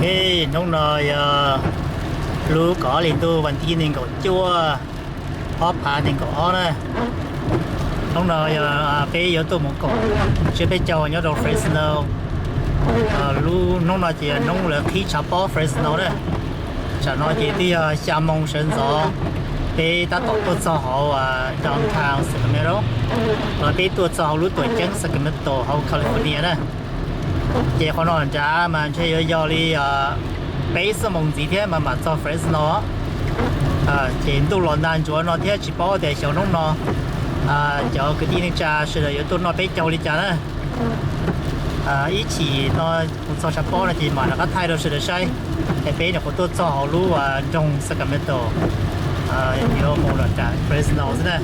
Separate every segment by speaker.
Speaker 1: bé nông nồi lúa có liền tuวันที่หนึ่งก็chua hấp hạ thì có nè nông nồi bé yếu tố một cỏ chưa bé cho nhớ đồ Fresno lúa nông nồi chỉ nông là khí chả bó Fresno đấy chả nói chỉ đi xa mông sân gió bé ta tổ tốt cho họ downtown Sacramento rồi bé tốt cho họ lúa tuổi trắng Sacramento họ California nè chỉ họ nói giá mà chơi do đi bé sơ mông gì thế mà cho Fresno chỉ tu lon đan chúa nó thế chỉ bảo để小农nó cho cái đi cha是的有都那边教你家呢一起那不做啥包了就嘛那个态度是的晒那边的好多做好路种是个么多有好了家 Fresno 是的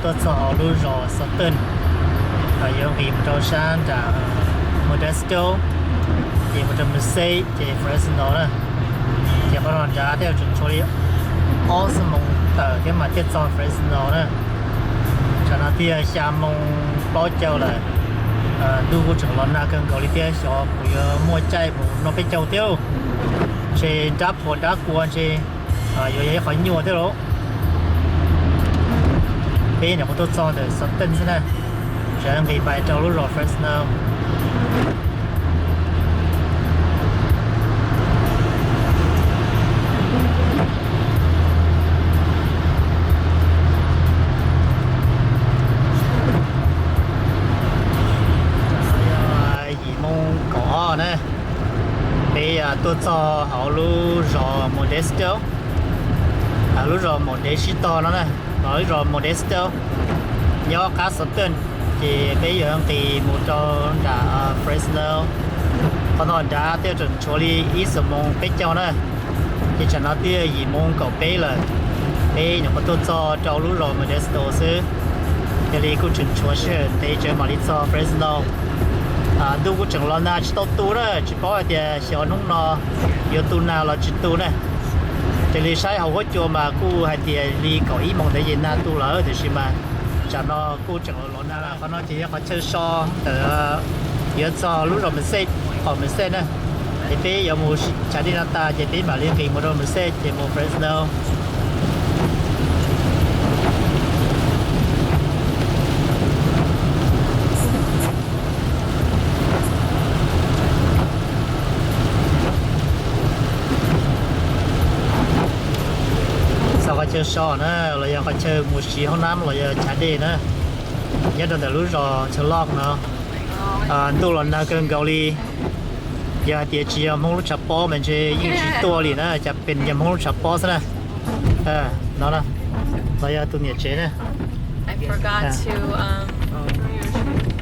Speaker 1: ตัวสาวรู้รอสตึนยังมีโปรชันจากโมเดสโตที่มันจะมีเซย์ที่เฟรสโนนะที่เขาจะเที่ยวจนช่วยออสมงแต่ที่มาเที่ยวจอเฟรสโนนะฉะนั้นที่ชามงป้อเจ้าเลยดูกูถึงร้อนหน้ากันเกาหลีเที่ยวชอบกูยังมั่วใจกูน้องไปเจ้าเที่ยวเช่นดับหัวดับกวนเช่อยู่ยังขอหยวดเที่ยวbé này có tốt cho để sắp tên thế này sẽ bị bài trâu lúc rồi Fresno gì mong có nè bé tốt cho họ lúc rồi Modesto lúc rồi Modesto nó nè nói rồi Modesto do cá sấu tên thì bây giờ thì một trong đã Fresno còn nó đã tiêu chuẩn cho đi ít số mong bé cho nữa thì chẳng nói tiêu gì mong cậu bé là bé nó có tốt cho trâu lúa rồi Modesto xứ thì đi cũng chuẩn chúa sẽ để chơi mà đi cho Fresno đâu cũng chẳng lo na chỉ tao tu đó chỉ có thì xíu nông nó yếu tu nào là chỉ tu này thì lý sai hầu hết cho mà cô hay thì lý có ý mong thấy gì na tu lỡ thì xem mà cho nó cô chẳng lo na là nó chỉ có chơi so từ giờ cho lúc rồi mình xem còn mình xem nữa thì bây giờ mua trả đi ta chỉ biết mà liên hệ một rồi mình xem thì mua Fresno chơi so nữa rồi giờ phải chơi một xí hôm năm rồi giờ trả đi nữa nhất là từ lúc rồi chơi log nữa tôi lần nào cần gạo đi giờ thì chỉ mong lúc chập bó mình chơi những chỉ to đi nữa chậpเป็นgiờ mong lúc chập bó thế này nó nè rồi giờ tôi nhiệt chế nè
Speaker 2: I forgot to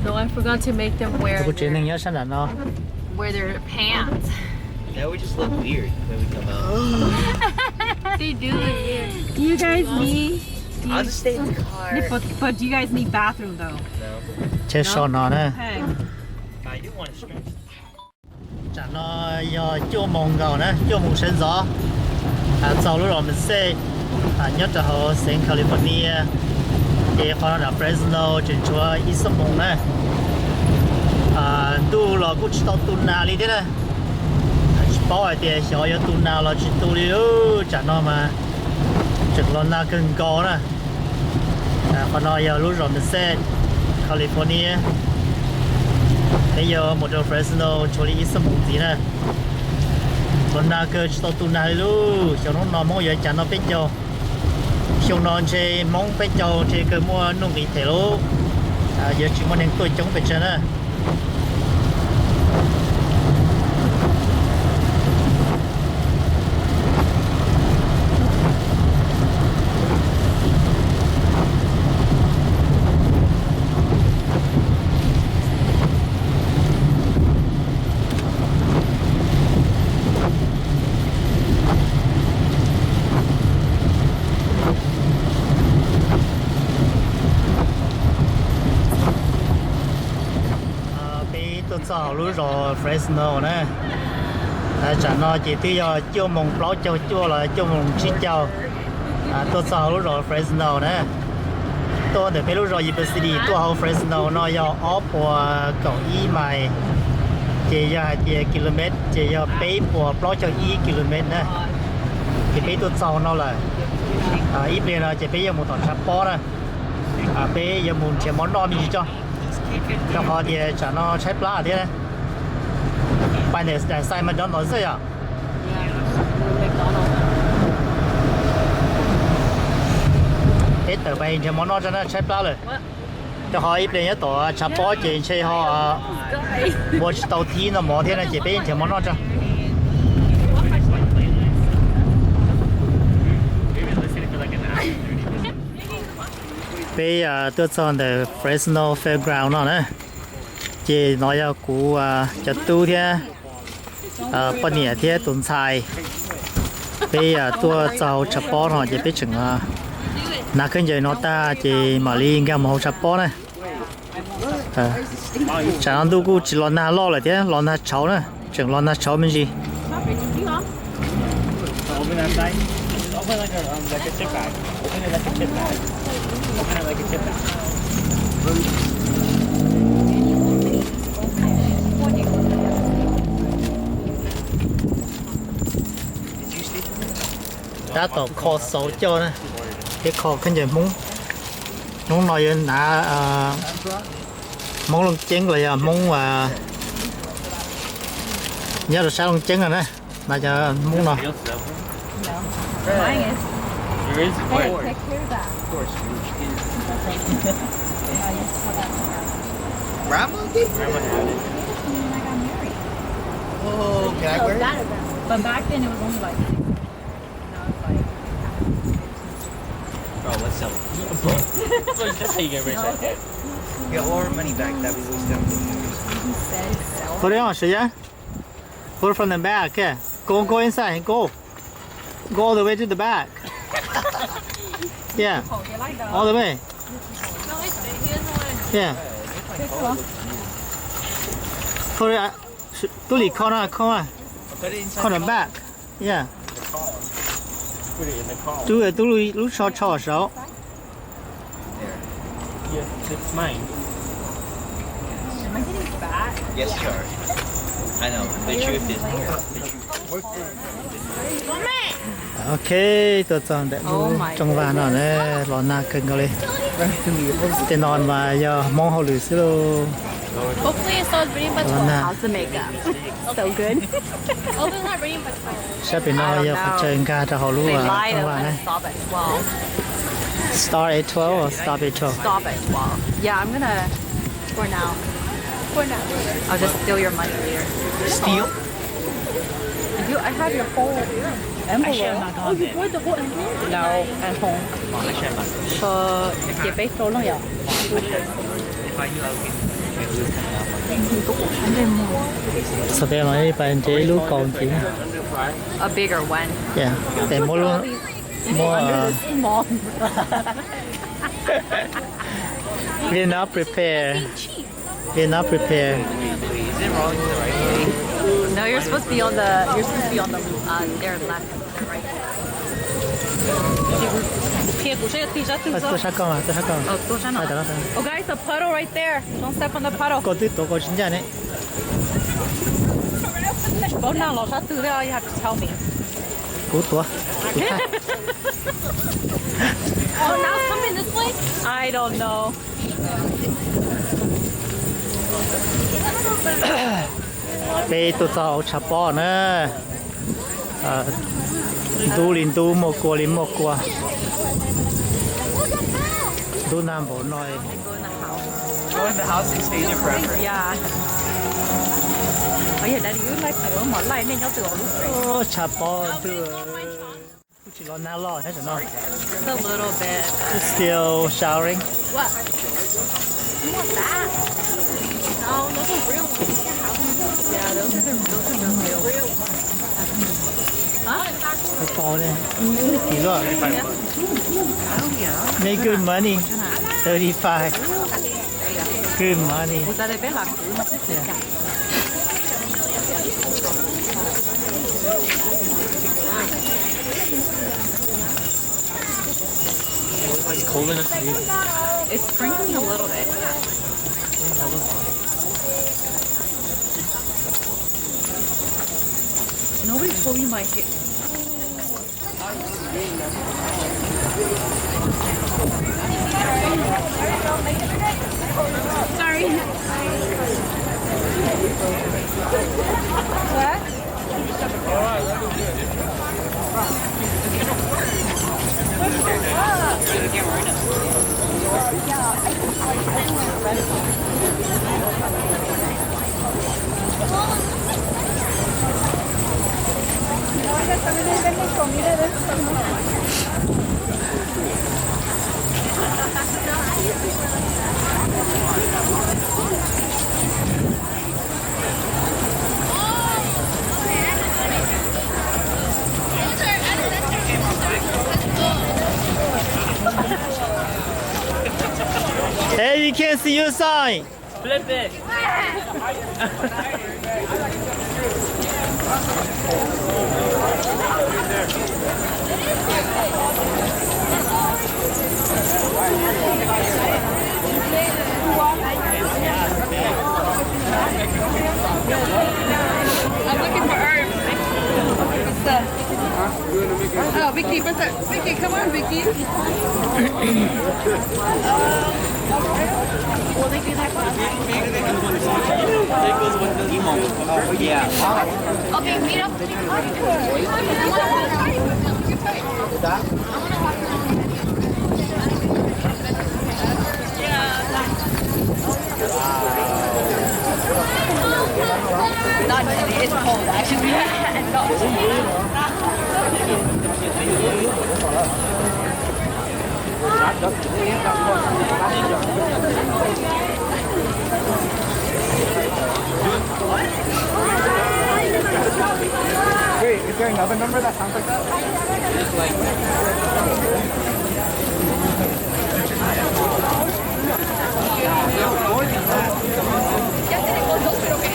Speaker 2: no I forgot to make them wear wear their pants.
Speaker 3: Now we just look weird when we come out.
Speaker 2: They do look weird.
Speaker 4: Do you guys need?
Speaker 3: I'll just stay in the car.
Speaker 4: But do you guys need bathroom though?
Speaker 3: No.
Speaker 1: chơi so nó nè
Speaker 4: Okay.
Speaker 3: I do want to stretch.
Speaker 1: chả nó giờ chưa mong gạo nè chưa mong sân gió sau lúc rồi mình sẽ nhất là họ sang California thì họ là Fresno trên chúa ít số mong nè tu là cũng chỉ tao tu nào đi thế này bảo thì小要tu nào là chỉ tu đi chả nó mà chừng lo na cần có nè còn nó giờ lúc rồi mình sẽ California bây giờ một trong Fresno cho đi ít số mong gì nè còn na cơ chỉ tao tu nào luôn cho nó mong giờ chả nó biết cho xong nó chơi mong biết cho chơi cơ mua nông nghiệp thế luôn giờ chỉ muốn nên tôi chống phải chân á 早路绕 Fresno 呢，咱那这对要叫梦老叫叫了，叫梦去叫，多早路绕 Fresno 呢，多的别路绕140，多好 Fresno 那要二百91迈，这要1 km， 这要8百1 km 呢，这边多早那了，一边呢这边有木头车包呢，边有木前门那边去叫。然后的咱那ใช้ปลา的呢，ไปในใส่มันย้อนหน่อยสิอ่ะต่อไปจะมองนอกจะน่าใช้ปลาเลยจะหอยเป็นยังตัวชับป้อเจนใช่หอวัชเตาทีน่ะหมอเทียนจะเป็นจะมองนอกจะbây giờ tôi chọn the Fresno Fairground nó nè chị nói là cú chặt tu thế bao nhiêu thế tuần sai bây giờ tôi chọn chặt bó nó chỉ biết chừng nãy khi giờ nó ta chị mà đi nghe một chặt bó này chẳng đâu cú chỉ lo na lo là thế lo na cháu nè chừng lo na cháu mình gì
Speaker 3: Open like a chip bag. Open it like a chip bag. Open it like a chip bag.
Speaker 1: đã tổ kho sấu cho nè cái kho cái gì muốn nói là món lông chén là món nhớ là sao lông chén rồi nè mà giờ muốn nói
Speaker 4: Mine is.
Speaker 3: There is, of
Speaker 4: Hey,
Speaker 3: course.
Speaker 4: take care of that.
Speaker 3: Of course.
Speaker 5: Grandma did?
Speaker 3: Grandma had it.
Speaker 4: When I got married.
Speaker 5: Oh, can I wear it?
Speaker 4: But back then it was only like 6. Now it's like.
Speaker 3: Bro, let's sell it. Bro, that's how you get rich like that.
Speaker 5: Get all our money back that we lose them.
Speaker 4: He said sell.
Speaker 1: put it on yeah put it from the back yeah go inside go all the way to the back yeah
Speaker 4: Oh, you like that?
Speaker 1: all the way
Speaker 2: No, he doesn't want to.
Speaker 1: yeah
Speaker 4: This one?
Speaker 1: put it tu lì con à con à
Speaker 5: Put it inside
Speaker 1: con
Speaker 5: the
Speaker 1: the
Speaker 5: car.
Speaker 1: back yeah
Speaker 3: The car. Put it in the car.
Speaker 1: tu lúc cho số
Speaker 3: Yeah, it's mine.
Speaker 4: Am I getting fat?
Speaker 5: Yes, sir. I know. The truth is.
Speaker 1: ok tôi chọn để trong vàn nó nè lò na cân cái tên non mà giờ mong họ lười xíu
Speaker 2: Hopefully it's not bringing but
Speaker 1: lò na
Speaker 4: How's the makeup? So good.
Speaker 2: hopefully it's not bringing but
Speaker 1: sẽ bị nói giờ phải chơi ca cho họ luôn
Speaker 4: They
Speaker 1: à
Speaker 4: lied
Speaker 1: trong vàn này
Speaker 4: and stop at 12.
Speaker 1: start at 12 or stop at 12
Speaker 4: Stop at 12. Yeah, I'm gonna. For now. For now. I'll just steal your money later.
Speaker 5: Steal?
Speaker 4: I have your whole envelope.
Speaker 3: Actually, I'm not
Speaker 4: Oh,
Speaker 3: going
Speaker 4: you
Speaker 3: there.
Speaker 4: bought the whole envelope? No, at home.
Speaker 3: Actually, I'm not.
Speaker 4: So, chị bé số luôn vậy?
Speaker 3: If I do, I'll get
Speaker 1: so they nói bạn chế lúc còn chỉ
Speaker 4: A bigger one.
Speaker 1: yeah để mua luôn mua
Speaker 4: Small.
Speaker 1: we're not prepared we're not prepared
Speaker 3: Is it rolling the right way?
Speaker 4: No, you're supposed to be on the. You're supposed to be on the their left, right.
Speaker 1: tôi sắp con à tôi sắp con
Speaker 4: Oh, 또잖아.
Speaker 1: đó
Speaker 4: Oh, guys, the puddle right there. Don't step on the puddle.
Speaker 1: có tiếp tục có chính ra đấy
Speaker 4: Oh, no, you have to tell me.
Speaker 1: cú tua
Speaker 2: Oh, now it's coming this way?
Speaker 4: I don't know.
Speaker 1: đây tôi cho chả bỏ nữa tu liền tu một cua liền một cua tu nam bộ nói
Speaker 3: Go in the house and stay there forever.
Speaker 4: Yeah. Oh yeah, Daddy, you like the món này nên nhớ từ lúc đấy.
Speaker 1: ô chả bỏ được chỉ lo nào lo hết rồi nó
Speaker 4: Just a little bit.
Speaker 1: still showering
Speaker 2: What?
Speaker 4: You want that?
Speaker 2: No, those are real ones.
Speaker 4: Yeah, those are the real.
Speaker 1: cái to này chỉ lo make good money 35 good money
Speaker 4: Usa de vela, uma
Speaker 3: It's cold enough to use.
Speaker 4: It's sprinkling a little bit. Nobody told me my hair. Sorry.
Speaker 1: Hey, we can see your sign.
Speaker 3: Flip it.
Speaker 4: I'm looking for herbs. What's that? Oh, Vicky, what's that? Vicky, come on, Vicky. Will they do that class? Okay, meet up. Not chilly, it's cold actually.
Speaker 3: Wait, is there another number that sounds like that?
Speaker 4: Ya tenemos dos, pero que...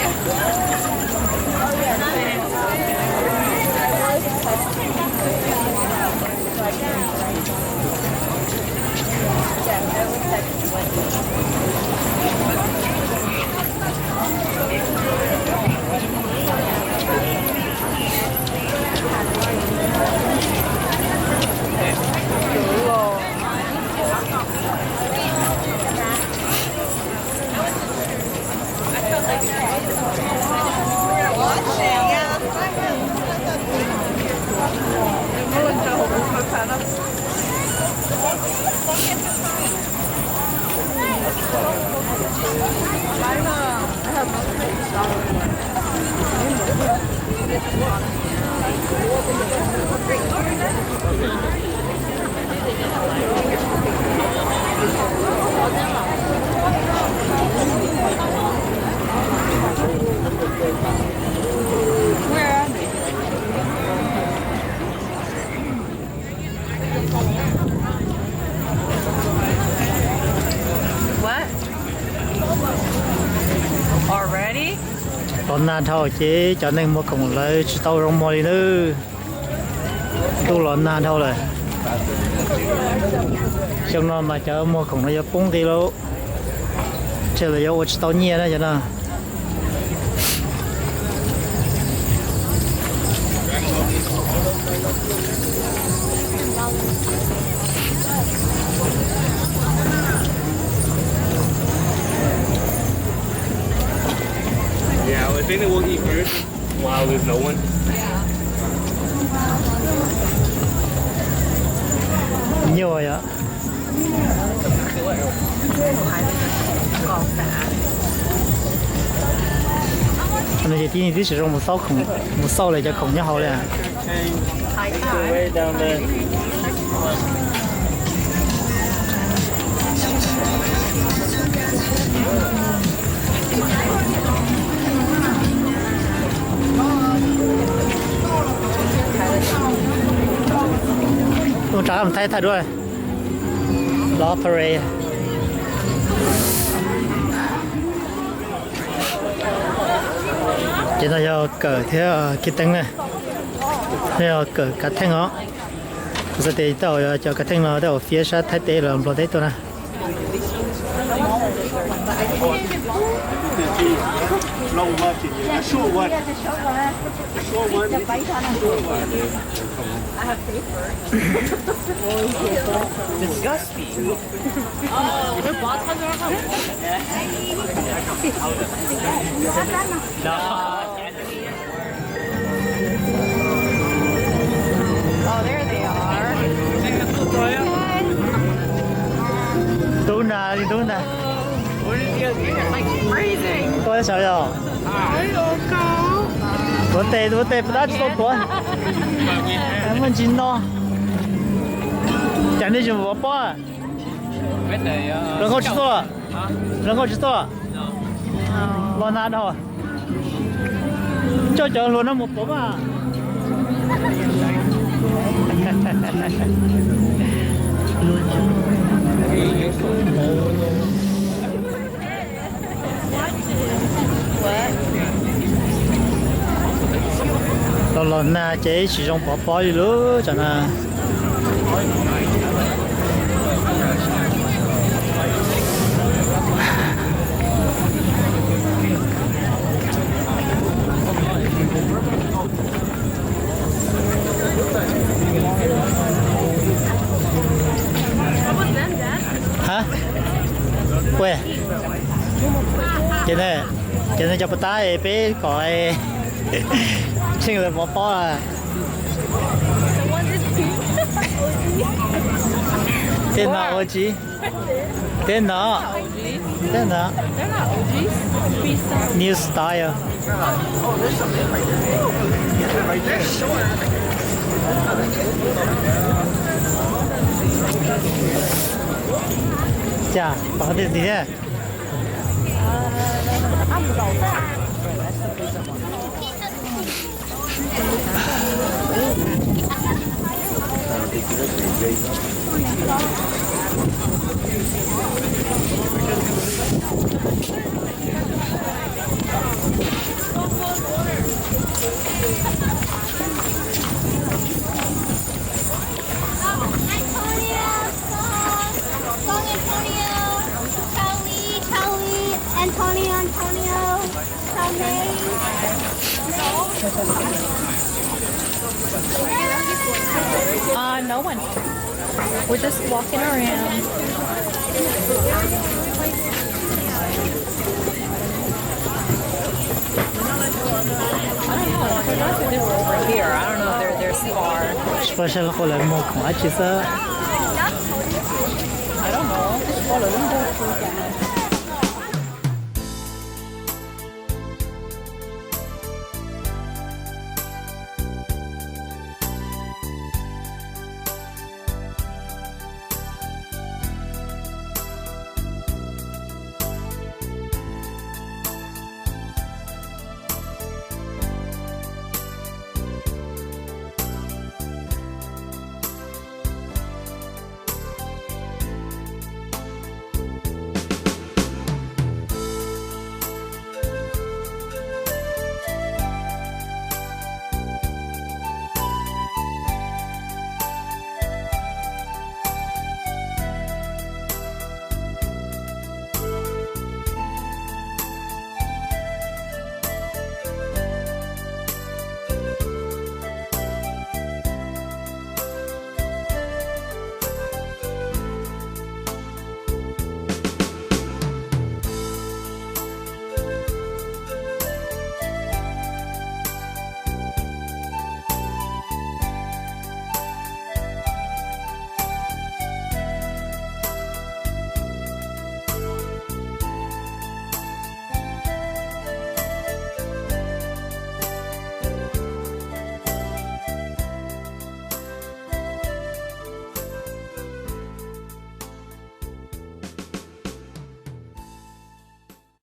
Speaker 4: What? Already?
Speaker 1: Còn nan thôi chứ cho nên mua cùng lấy tàu rong mồi đi nữa. Tu lợn nan thôi rồi. Xong nó mà chợ mua cùng nó cho bún thì luôn. Chứ là vô tàu nhẹ đó cho nó.
Speaker 3: Yeah, I think they will eat first while there's no one.
Speaker 1: Nhiều rồi ạ. Nó chỉ tin tí sử dụng một sau này cho khổng nhau hậu này. Way down there. Con trái làm thay đuôi. Law parade. Chỉ là do cờ theo cái tăng này, theo cờ cá thanh đó. Giờ thì tao cho cá thanh nó tao phía sát thái tê là lo đấy tôi nè.
Speaker 3: Long one, short one. Short one.
Speaker 5: Disgusting.
Speaker 2: Oh, there they are.
Speaker 1: Đúng nè, đi đúng nè.
Speaker 2: Like freezing.
Speaker 1: Có sao rồi? Bữa tê, bữa đó cho tôi. Em muốn chín nó. Chẳng đi dùng bỏ bỏ. Lần后吃多了，lần后吃多了。lo nát thôi. Cho luôn nó một bố mà. Lần na chế sử dụng bỏ bỏ đi nữa chẳng à. Hả? Quê? Cái này cho bà ta bé gọi xin là bỏ bỏ à. Tên nào OG? Tên nào? Tên nào? New style. Chà, bằng cái gì nhé?
Speaker 2: No one. We're just walking around. I don't know. They were over here. I don't know if they're far.
Speaker 1: Special là một quả chỉ sao